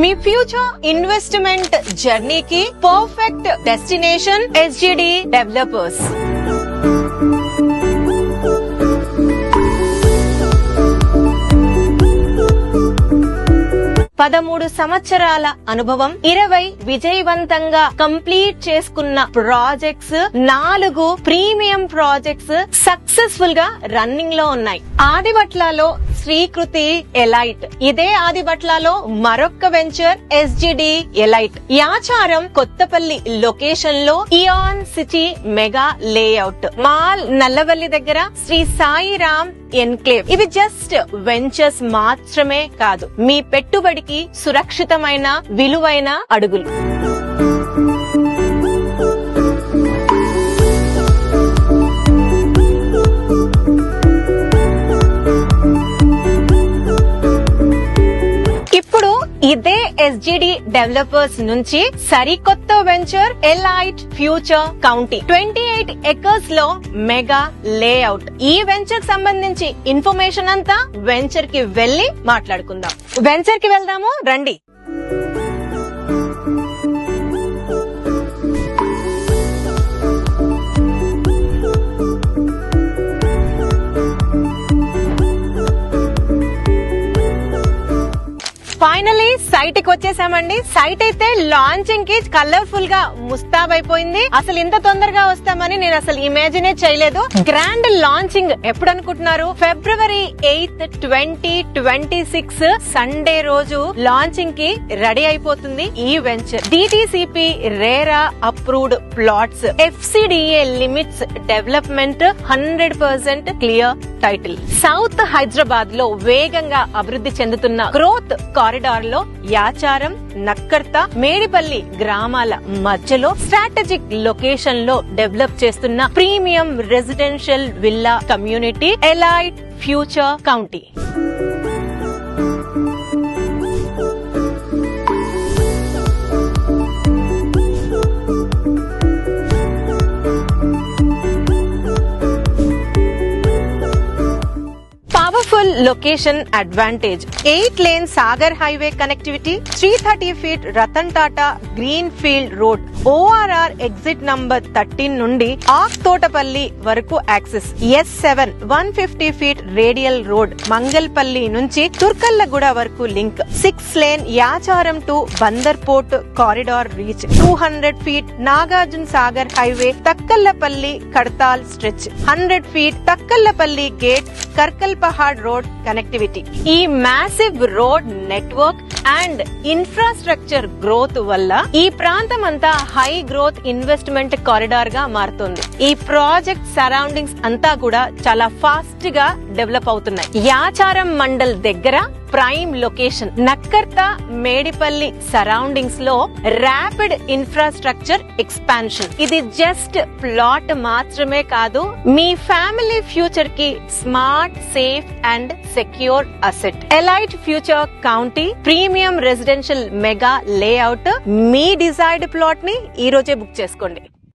మీ future investment జర్నీకి perfect destination SGD developers. 13 సంవత్సరాల అనుభవం, 20 విజయవంతంగా కంప్లీట్ చేసుకున్న ప్రాజెక్ట్స్, 4 ప్రీమియం ప్రాజెక్ట్స్ సక్సెస్ఫుల్ గా రన్నింగ్ లో ఉన్నాయి. ఆదిబట్లలో శ్రీకృతి ఎలైట్, ఇదే ఆదిబట్లలో మరొక్క venture SGD Elite. Yacharam Kothapalli location లో Eon City mega layout. Mal Nallavalli దగ్గర శ్రీ సాయిరామ్ ఎన్క్లేవ్. ఇవి జస్ట్ వెంచర్స్ మాత్రమే కాదు, మీ పెట్టుబడికి సురక్షితమైన విలువైన అడుగులు. ఇప్పుడు ఇదే ఎస్జిడి డెవలపర్స్ నుంచి సరికొత్త venture elite future county 28 acres లో మెగా లేఅవుట్. ఈ వెంచర్ సంబంధించి ఇన్ఫర్మేషన్ అంతా వెంచర్ కి వెళ్లి మాట్లాడుకుందాం. వెంచర్ కి వెళ్దాము రండి. ఫైనలీ సైట్ కి వచ్చేసామండి. సైట్ అయితే లాంచింగ్ కి కలర్ఫుల్ గా ముస్తాబైపోయింది. అసలు ఇంత తొందరగా వస్తామని నేను అసలు ఇమాజినే చేయలేదు. గ్రాండ్ లాంచింగ్ ఎప్పుడు అనుకుంటున్నారు? ఫిబ్రవరి 8, 2026 సండే రోజు లాంచింగ్ కి రెడీ అయిపోతుంది ఈ venture. DTCP RERA approved plots, FCDA limits development, 100% clear title. South Hyderabad లో వేగంగా అభివృద్ధి చెందుతున్న గ్రోత్ కారిడార్ లో యాచారం, నక్కర్త, మేడిపల్లి గ్రామాల మధ్యలో స్ట్రాటజిక్ లొకేషన్ లో డెవలప్ చేస్తున్న premium residential villa community elite future county. Powerful location advantage, 8 lane Sagar highway connectivity, 330 feet Ratan Tata green field road, ORR exit number 13 నుండి ఆక్ తోటపల్లి వరకు access, S7 150 feet radial road Mangalpalli నుంచి తుర్కల్లగూడ వరకు link, 6 lane Yacharam to Bandar port corridor reach, 200 feet Nagarjuna Sagar highway Takkallapalli Kadthal stretch, 100 feet Takkallapalli gate కర్కల్ Pahad road connectivity. ఈ massive road network and infrastructure growth వల్ల ఈ ప్రాంతం అంతా హై గ్రోత్ ఇన్వెస్ట్మెంట్ కారిడార్ గా మారుతుంది. ఈ ప్రాజెక్ట్ సరౌండింగ్స్ అంతా కూడా చాలా ఫాస్ట్ గా డెవలప్ అవుతున్నాయి. యాచారం మండల్ దగ్గర prime location, Nakkarta Medipalli surroundings లో ర్యాపిడ్ ఇన్ఫ్రాస్ట్రక్చర్ ఎక్స్పాన్షన్. ఇది జస్ట్ ప్లాట్ మాత్రమే కాదు, మీ ఫ్యామిలీ ఫ్యూచర్ కి smart, safe and secure asset. Elite future county premium residential mega layout. మీ డిజైర్డ్ ప్లాట్ ని ఈ రోజే బుక్ చేసుకోండి.